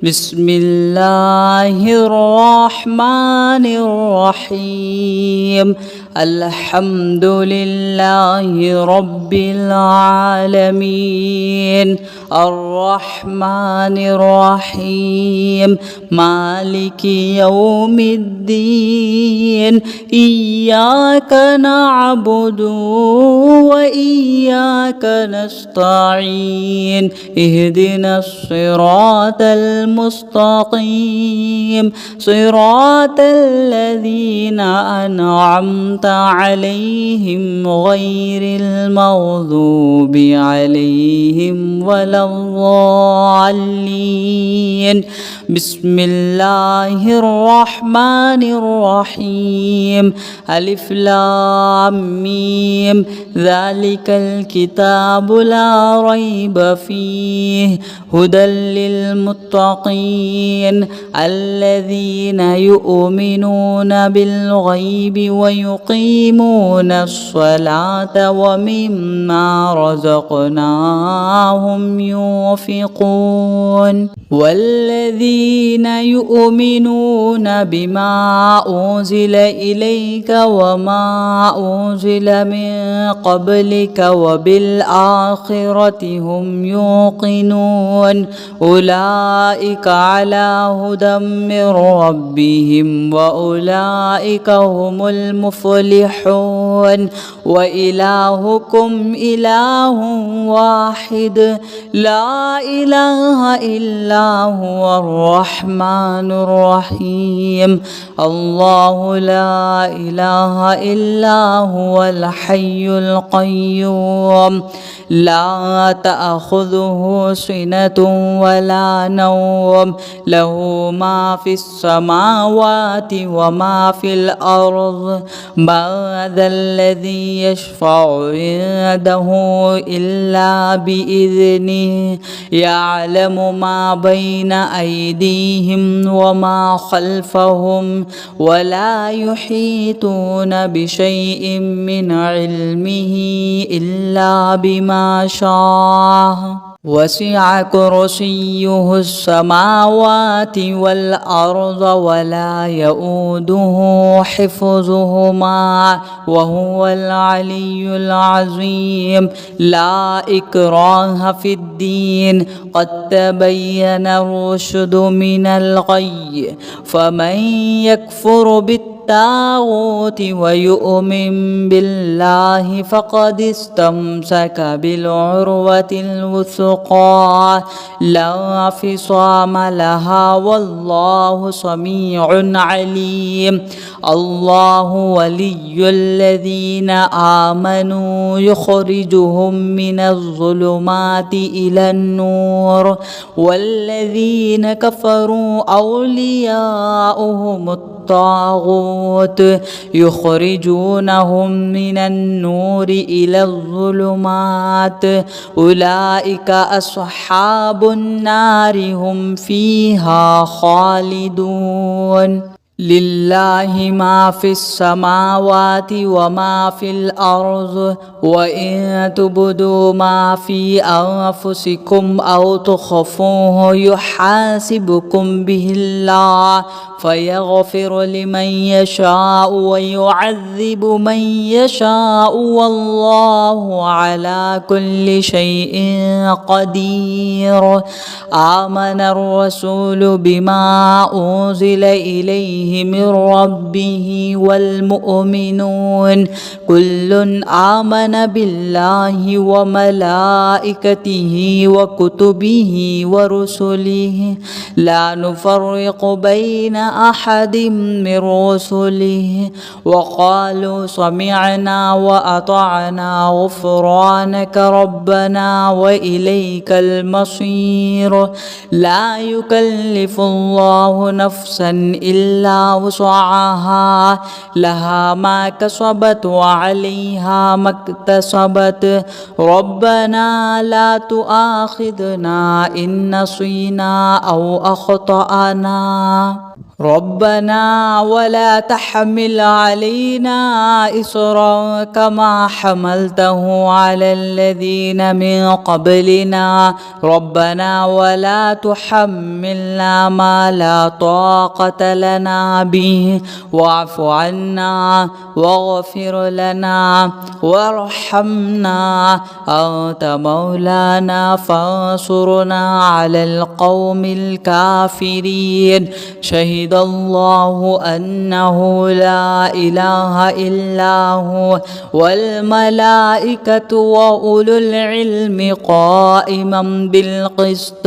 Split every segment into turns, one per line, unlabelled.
بسم الله الرحمن الرحيم. الحمد لله رب العالمين الرحمن الرحيم مالك يوم الدين. إياك نعبد وإياك نستعين. اهدنا الصراط المستقيم صراط الذين أنعمت عليهم غير المغضوب عليهم ولا الضالين. بسم الله الرحمن الرحيم. ألف لام ميم. ذلك الكتاب لا ريب فيه هدى للمتقين الذين يؤمنون بالغيب ويقيمون الصلاة ومما رزقناهم ينفقون. والذين يؤمنون بما أنزل إليك وما أنزل من قبلك وبالآخرة هم يوقنون. أولئك على هدى من ربهم وأولئك هم المفلحون. وإلهكم إله واحد لا إله إلا هو الرحمن الرحيم. الله لا إله إلا هو الحي القيوم لا تأخذه سنة ولا نوم له ما في السماوات وما في الأرض. من ذا الذي يشفع عنده إلا بإذنه. يعلم ما بين أيديهم وما خلفهم ولا يحيطون بشيء من علمه إلا بما شاء. وسع كرسيه السماوات والأرض ولا يؤوده حفظهما وهو العلي العظيم. لا إكراه في الدين قد تبين الرشد من الغي. فمن يكفر بالطاغوت ويؤمن بالله فقد استمسك بالعروة الوثقى لا انفصام لها والله سميع عليم. الله ولي الذين آمنوا يخرجهم من الظلمات إلى النور. والذين كفروا أولياؤهم الطاغوت يخرجونهم من النور إلى الظلمات. أولئك أصحاب النار هم فيها خالدون. لله ما في السماوات وما في الأرض. وإن تبدوا ما في أنفسكم أو تخفوه يحاسبكم به الله فيغفر لمن يشاء ويعذب من يشاء والله على كل شيء قدير. آمن الرسول بما أنزل إليه من ربه والمؤمنون كل آمن بالله وملائكته وكتبه ورسله لا نفرق بين أحد من رسله وقالوا سمعنا وأطعنا غفرانك ربنا وإليك المصير. لا يكلف الله نفسا إلا وسعها لها ما كسبت وعليها ما اكتسبت. ربنا لا تؤاخذنا إن نسينا أو أخطأنا. ربنا ولا تحمل علينا إصرا كما حملته على الذين من قبلنا ربنا ولا تحملنا ما لا طاقة لنا به واعف عنا واغفر لنا وارحمنا أنت مولانا فانصرنا على القوم الكافرين شهد الله أنه لا إله إلا هو والملائكة وأولو العلم قائما بالقسط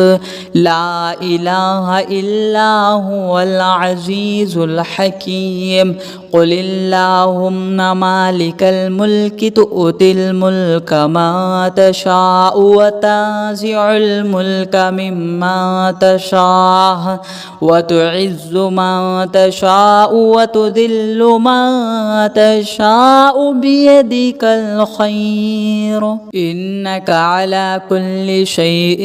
لا إله إلا هو العزيز الحكيم قل اللهم مالك الملك تؤتي الملك ما تشاء وتنزع الملك مما تشاء وتعز من تشاء وتذل من تشاء بيدك الخير إنك على كل شيء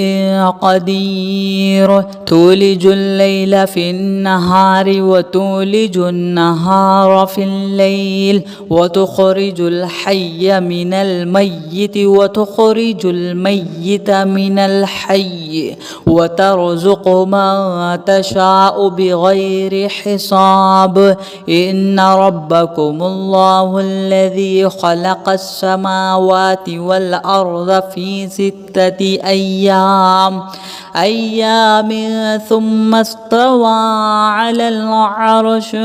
قدير تولج الليل في النهار وتولج النهار في الليل وتخرج الحي من الميت وتخرج الميت من الحي وترزق من تشاء بغير حساب إن ربكم الله الذي خلق السماوات والأرض في 6 أيام ثم استوى على العرش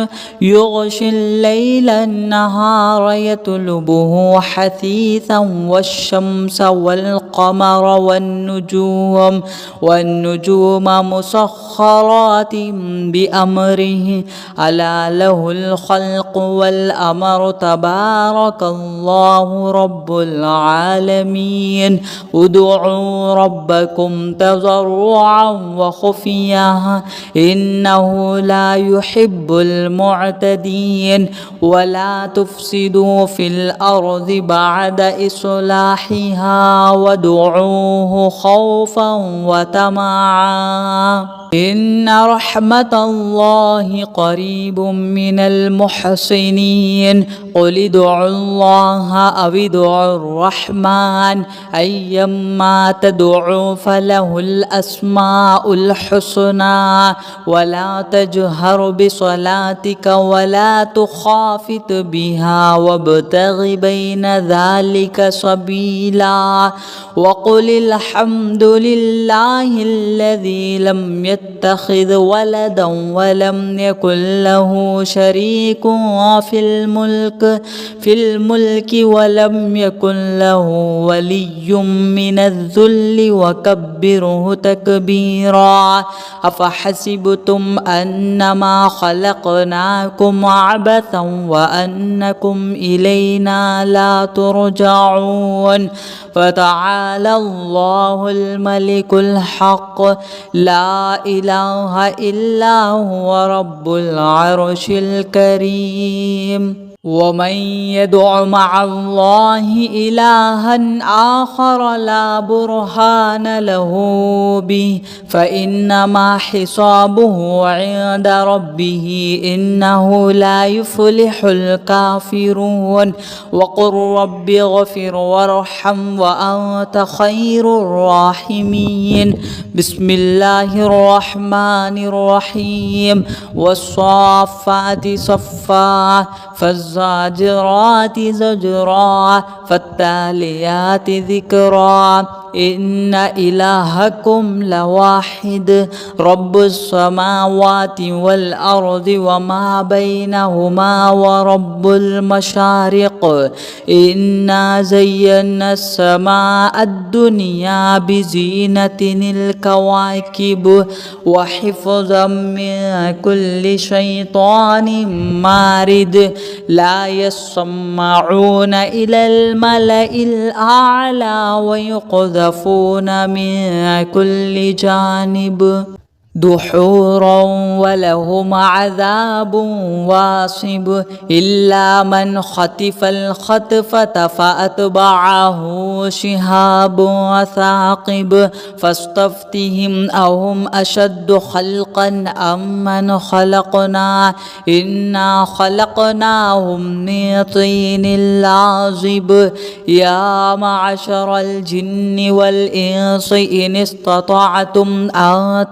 يغشي الليل النهار يطلبه حثيثا والشمس والقمر والنجوم مسخرات بأمره ألا له الخلق والأمر تبارك الله رب العالمين ادعوا ربكم تضرعا وخفيا إنه لا يحب المعتدين ولا تفسدوا في الأرض بعد إصلاحها وادعوه خوفا وطمعا إن رحمة الله قريب من المحسنين قل ادعوا الله أو ادعوا الرحمن أيما تدعوا فله الأسماء الحسنى ولا تجهر بصلاتك ولا تخافت بها وابتغ بين ذلك سبيلا وقل الحمد لله الذي لم يتخذ ولدا ولم يكن له شريك في الملك ولم يكن له ولي من الذل وكبره تكبيرا أفحسبتم أنما خلقناكم عبثا وأنكم إلينا لا ترجعون فتعالى الله الملك الحق لا إله إلا هو رب العرش الكريم ومن يدع مع الله إلها آخر لا برهان له به فإنما حسابه عند ربه إنه لا يفلح الكافرون وقل رب اغفر وارحم وأنت خير الراحمين بسم الله الرحمن الرحيم والصافات صفا فالزاجرات زجرا فالتاليات ذكرا إن إلهكم لواحد رب السماوات والأرض وما بينهما ورب المشارق إنا زينا السماء الدنيا بزينة الكواكب وحفظا من كل شيطان مارد لا يسمعون إلى الملأ الأعلى ويقذفون من كل جانب دحورا ولهم عذاب واصب إلا من خطف الخطفة فأتبعه شهاب ثاقب فاستفتهم أهم أشد خلقا أم من خلقنا إنا خلقناهم من طين لازب يا معشر الجن والإنس إن استطعتم أن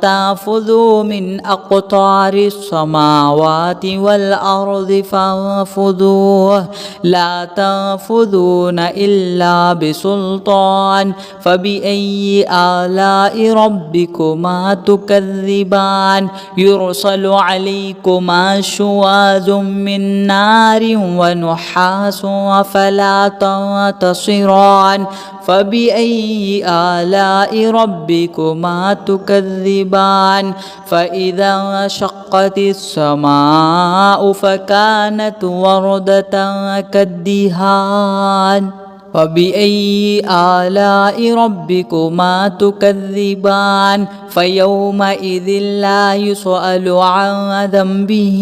تنفذوا من أقطار السماوات والأرض فانفذوا لا تنفذون إلا بسلطان فبأي آلاء ربكما تكذبان يرسل عليكما شواظ من نار ونحاس فلا تنتصران فبأي آلاء ربكما تكذبان فإذا انشقت السماء فكانت وردة كالدهان فبأي آلاء ربكما تكذبان فيومئذ لا يسأل عن ذنبه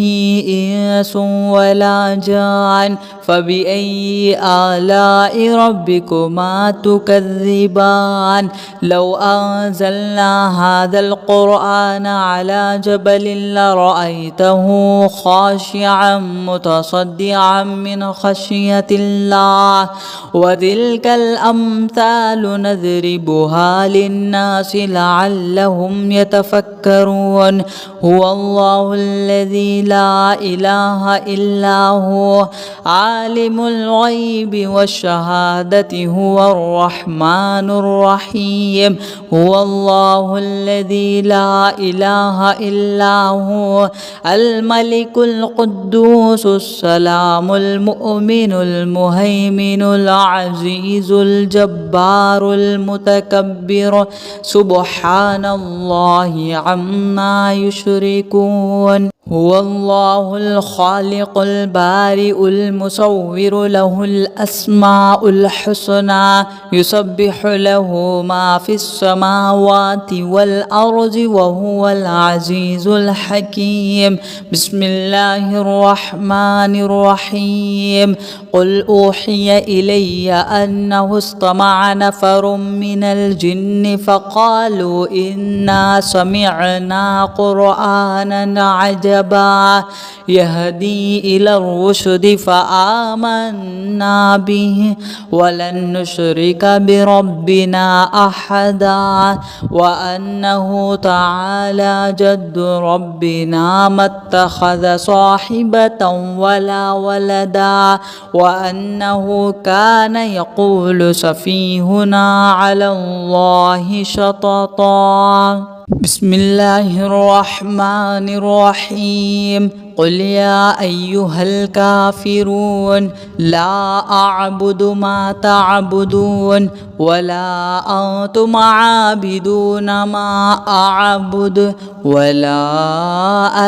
إنس ولا جان فبأي آلاء ربكما تكذبان لو أنزلنا هذا القرآن على جبل لرأيته خاشعا متصدعا من خشية الله وتلك الأمثال نضربها للناس لعلهم يتفكرون هو الله الذي لا إله إلا هو عالم الغيب والشهادة هو الرحمن الرحيم هو الله الذي لا إله إلا هو الملك القدوس السلام المؤمن المهيمن العزيز الجبار المتكبر سبحان الله عما يشركون هو الله الخالق البارئ المصور له الأسماء الحسنى يسبح له ما في السماوات والأرض وهو العزيز الحكيم بسم الله الرحمن الرحيم قل أوحي إلي أنه استمع نفر من الجن فقالوا إنا سمعنا قرآنا عجبا يهدي إلى الرشد فآمنا به ولن نشرك بربنا أحدا وأنه تعالى جد ربنا ما اتخذ صاحبة ولا ولدا وأنه كان يقول سفيهنا على الله شططا بسم الله الرحمن الرحيم قل يا أيها الكافرون لا أعبد ما تعبدون ولا أنتم عابدون ما أعبد ولا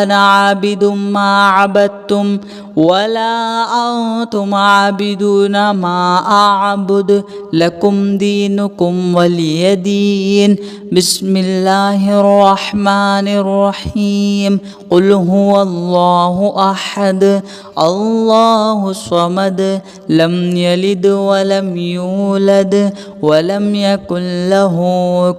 أنا عابد ما عبدتم ولا أنتم عابدون ما أعبد لكم دينكم ولي دين بسم الله الرحمن الرحيم قل هو الله أحد الله الصمد لم يلد ولم يولد ولم يكن له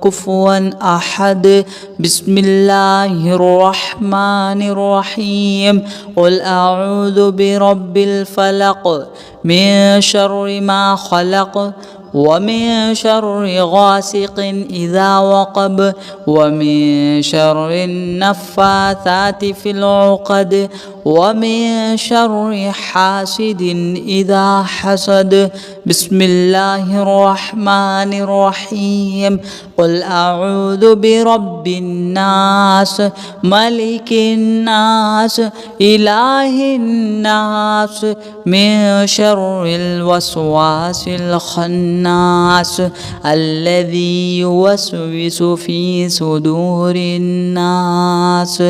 كفوا أحد بسم الله الرحمن الرحيم قل أعوذ برب الفلق من شر ما خلق ومن شر غاسق إذا وقب ومن شر النفاثات في العقد ومن شر حاسد إذا حسد بسم الله الرحمن الرحيم قل أعوذ برب الناس ملك الناس إله الناس من شر الوسواس الخناس الذي يوسوس في صدور الناس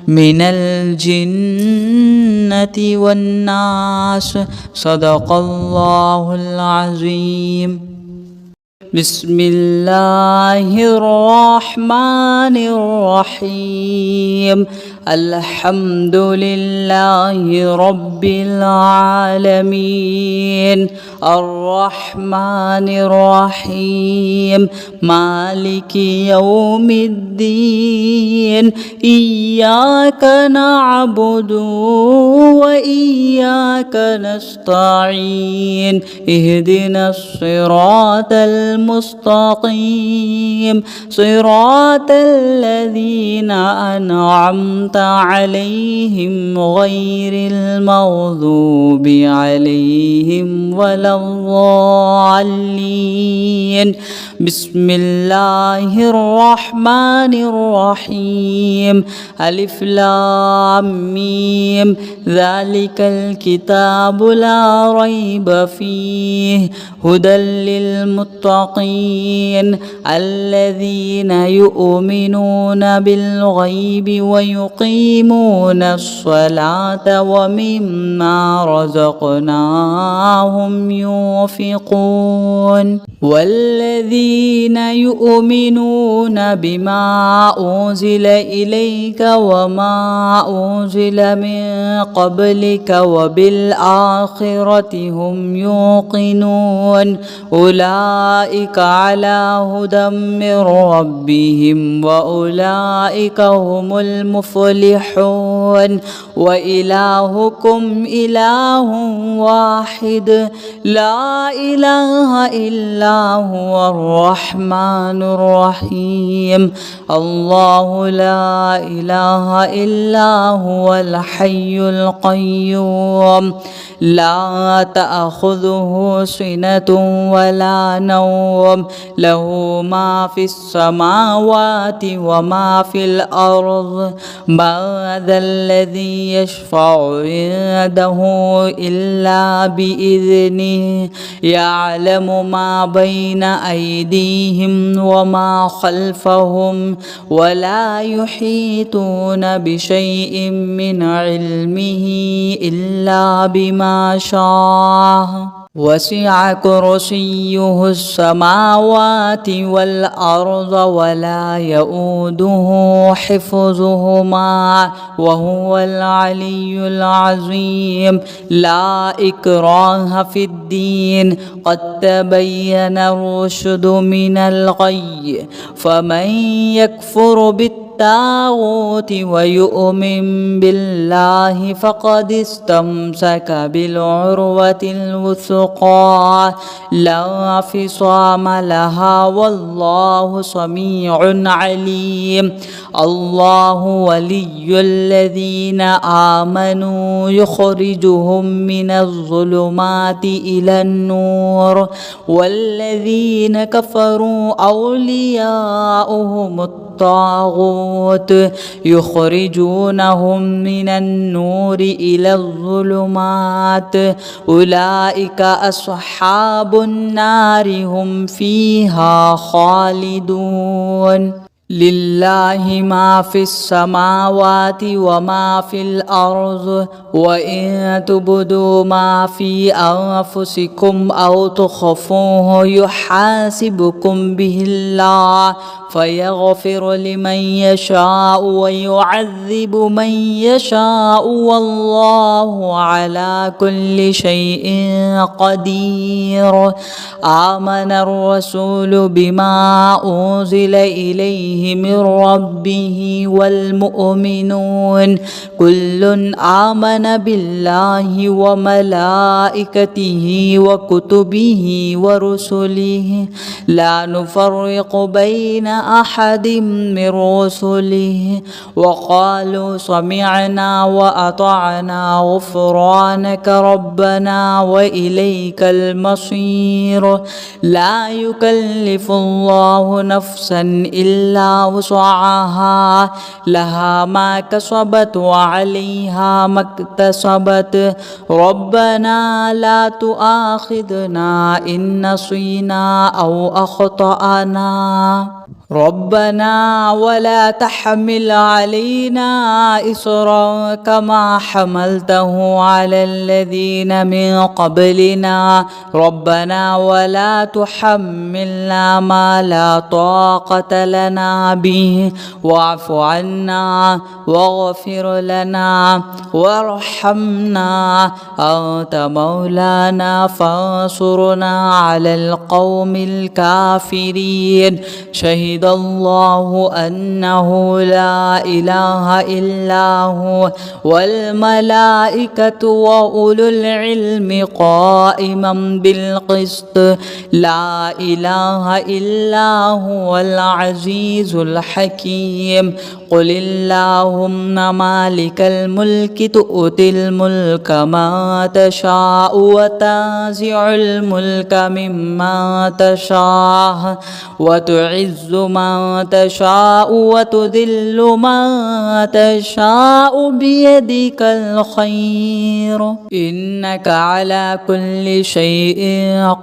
من الجنة والناس صدق الله العظيم بسم الله الرحمن الرحيم الحمد لله رب العالمين الرحمن الرحيم مالك يوم الدين إياك نعبد وإياك نستعين اهدنا الصراط المستقيم صراط الذين أنعمت عليهم غير المغضوب عليهم ولا الضالين بسم الله الرحمن الرحيم ألف لام ميم ذلك الكتاب لا ريب فيه هدى للمتقين الذين يؤمنون بالغيب ويقيمون الصلاة ومما رزقناهم ينفقون والذين يؤمنون بما أنزل إليك وما أنزل من قبلك وبالآخرة هم يوقنون أولئك على هدى من ربهم وأولئك هم المفلحون وإلهكم إله واحد لا إله إلا هو الرحمن الرحيم الله لا إله إلا هو الحي القيوم لا تأخذه سنة ولا نوم له ما في السماوات وما في الأرض من ذا الذي يشفع عنده إلا بإذنه يعلم ما بين أيديهم وما خلفهم ولا يحيطون بشيء من علمه إلا بما شاء وسع كرسيه السماوات والأرض ولا يؤوده حفظهما وهو العلي العظيم لا إكراه في الدين قد تبين الرشد من الغي فمن يكفر بالطاغوت ويؤمن بالله فقد استمسك بالعروة الوثقى لا انفصام لها والله سميع عليم الله ولي الذين آمنوا يخرجهم من الظلمات إلى النور والذين كفروا أولياؤهم الطاغوت يخرجونهم من النور إلى الظلمات أولئك أصحاب النار هم فيها خالدون لله ما في السماوات وما في الأرض وإن تبدوا ما في أنفسكم أو تخفوه يحاسبكم به الله فيغفر لمن يشاء ويعذب من يشاء والله على كل شيء قدير آمن الرسول بما أنزل إليه من ربه والمؤمنون كل آمن بالله وملائكته وكتبه ورسله لا نفرق بين أحد من رسله وقالوا سمعنا وأطعنا غفرانك ربنا وإليك المصير لا يكلف الله نفسا إلا وسعها لها ما كسبت وعليها ما اكتسبت ربنا لا تؤاخذنا إن نسينا أو أخطأنا ربنا ولا تحمل علينا إصرا كما حملته على الذين من قبلنا ربنا ولا تحملنا ما لا طاقة لنا به واعف عنا واغفر لنا وارحمنا أنت مولانا فانصرنا على القوم الكافرين. شهد الله أنه لا إله إلا هو والملائكة وأولو العلم قائما بالقسط لا إله إلا هو العزيز الحكيم. قل اللهم مالك الملك تؤتي الملك ما تشاء وتنزع الملك ممن تشاء وتعز من تشاء وتذل من تشاء بيدك الخير إنك على كل شيء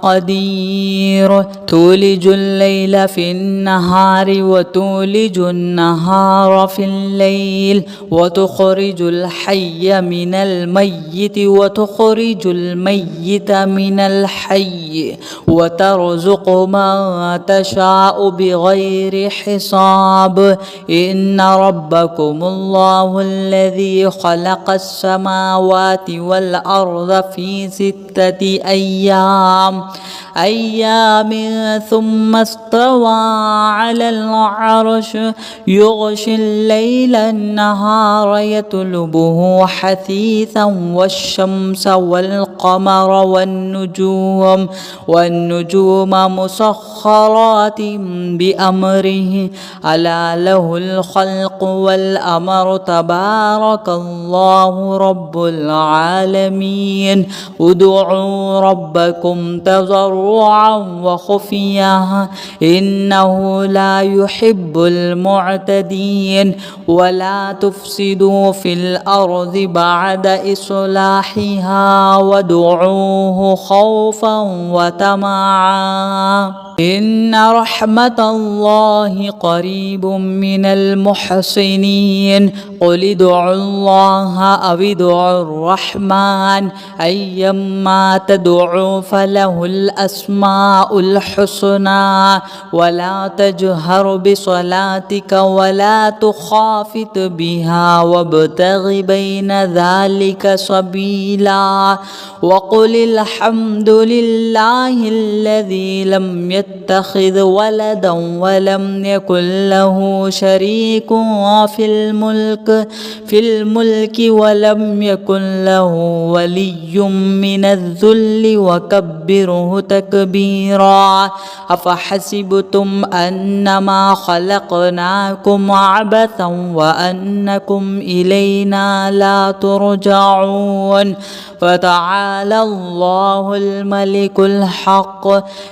قدير. تولج الليل في النهار وتولج النهار في الليل وتخرج الحي من الميت وتخرج الميت من الحي وترزق من تشاء بغير حساب. إن ربكم الله الذي خلق السماوات والأرض في 6 أيام ثم استوى على العرش يغشي الليل النهار يطلبه حثيثا والشمس والقمر والنجوم مسخرات بأمره ألا له الخلق والأمر تبارك الله رب العالمين. ادعوا ربكم تضرعا وخفيا إنه لا يحب المعتدين. ولا تفسدوا في الأرض بعد إصلاحها وادعوه خوفا وطمعا إن رحمة الله قريب من المحسنين. قل ادعوا الله أو ادعوا الرحمن أيما تدعوا فله الأسماء الحسنى. ولا تجهر بصلاتك ولا تخافت بها وابتغ بين ذلك سبيلا. وقل الحمد لله الذي لم يتخذ ولدا ولم يكن له شريك في الملك ولم يكن له ولي من الذل وكبره تكبيرا. أفحسبتم أنما خلقناكم عبثا وأنكم إلينا لا ترجعون. فتعالى الله الملك الحق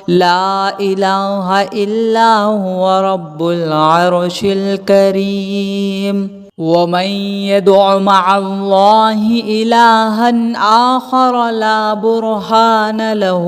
لا إله إلا هو رب العرش الكريم. ومن يدع مع الله إلها آخر لا برهان له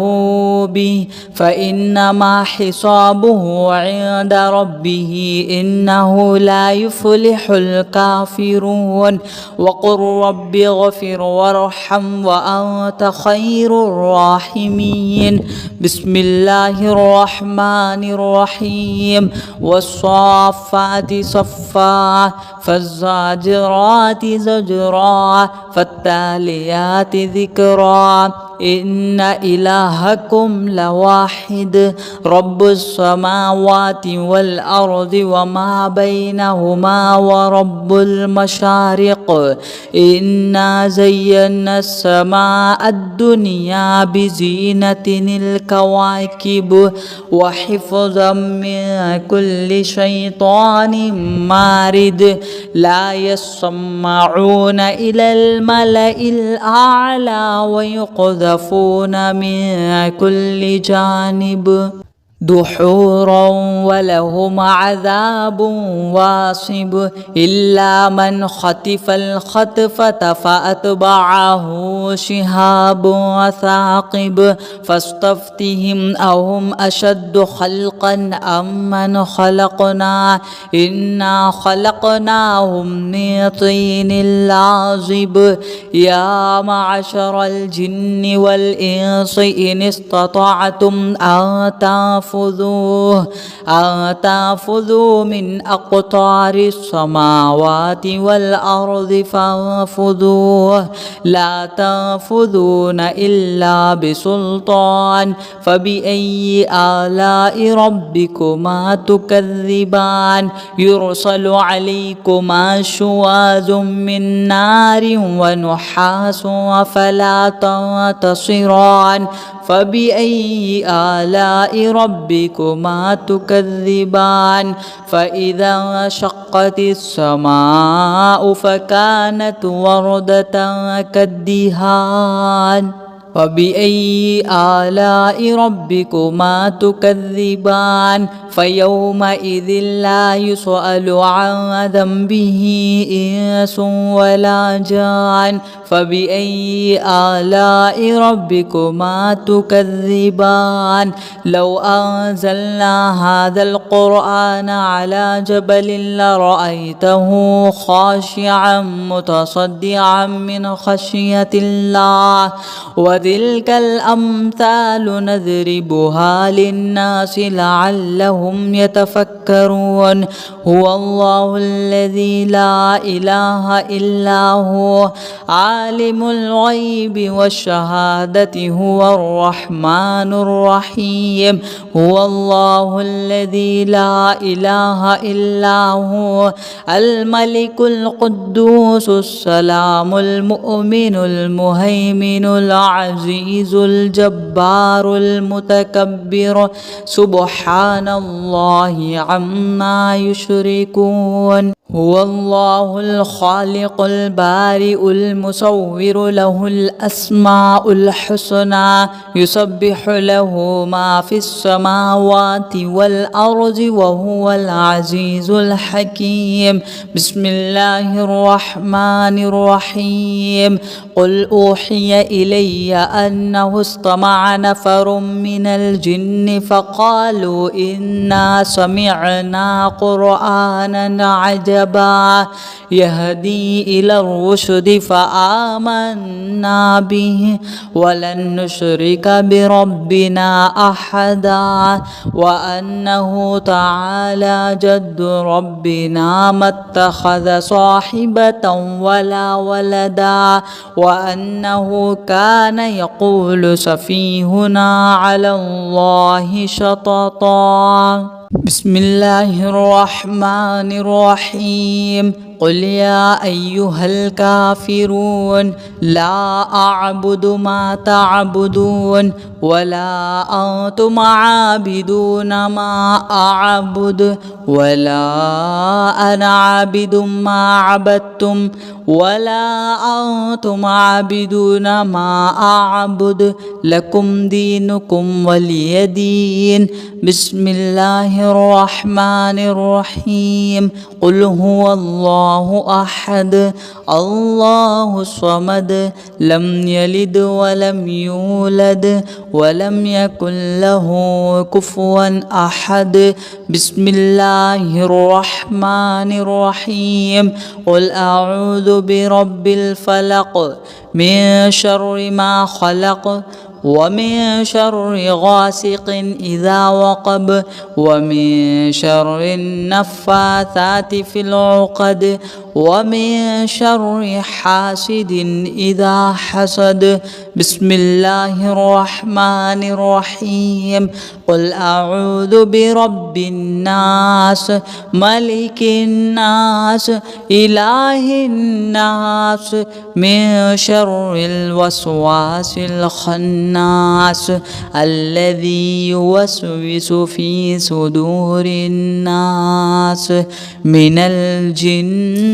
به فإنما حسابه عند ربه إنه لا يفلح الكافرون. وقل رب اغفر وارحم وأنت خير الراحمين. بسم الله الرحمن الرحيم. والصافات صفا فالزاجرات زجرا فالتاليات ذكرا إن إلهكم لواحد رب السماوات والأرض وما بينهما ورب المشارق. إنا زينا السماء الدنيا بزينة الكواكب وحفظا من كل شيطان مارد. لا يسمعون إلى الملأ الأعلى ويقذفون من كل جانب. دحورا ولهم عذاب واصب إلا من خطف الخطفة فأتبعه شهاب ثاقب فاستفتهم أهم أشد خلقا أم من خلقنا إنا خلقناهم من طين لازب يا معشر الجن والإنس إن استطعتم أن تنفذوا من أقطار السماوات والأرض فانفذوا لا تنفذون إلا بسلطان فبأي آلاء ربكما تكذبان يرسل عليكما شواظ من نار ونحاس فلا تنتصران فبأي آلاء ربكما تكذبان فإذا انشقت السماء فكانت وردة كالدهان فبأي آلاء ربكما تكذبان فيومئذ لا يسأل عن ذنبه إنس ولا جان فبأي آلاء ربكما تكذبان لو أنزلنا هذا القرآن على جبل لرأيته خاشعا متصدعا من خشية الله وتلك الأمثال نضربها للناس لعلهم يتفكرون هو الله الذي لا إله إلا هو عالم الغيب والشهادة هو الرحمن الرحيم هو الله الذي لا إله إلا هو الملك القدوس السلام المؤمن المهيمن العزيز الجبار المتكبر سبحان الله عما يشركون هو الله الخالق البارئ المصور له الأسماء الحسنى يسبح له ما في السماوات والأرض وهو العزيز الحكيم بسم الله الرحمن الرحيم قل أوحي إلي أنه استمع نفر من الجن فقالوا إنا سمعنا قرآنا عجبا يهدي إلى الرشد فآمنا به ولن نشرك بربنا أحدا وأنه تعالى جد ربنا ما اتخذ صاحبة ولا ولدا وأنه كان يقول سفيهنا على الله شططا بسم الله الرحمن الرحيم قل يا أيها الكافرون لا أعبد ما تعبدون ولا أنتم عابدون ما أعبد ولا أنا عابد ما عبدتم ولا أنتم عابدون ما أعبد لكم دينكم ولي دين بسم الله الرحمن الرحيم قل هو الله أحد الله الصمد لم يلد ولم يولد ولم يكن له كفوا أحد بسم الله الرحمن الرحيم قل أعوذ برب الفلق من شر ما خلق ومن شر غاسق إذا وقب ومن شر النفاثات في العقد ومن شر حاسد إذا حسد بسم الله الرحمن الرحيم قل أعوذ برب الناس ملك الناس إله الناس من شر الوسواس الخناس الذي يوسوس في صدور الناس من الجنة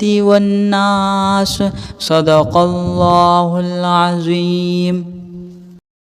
والناس صدق الله العظيم.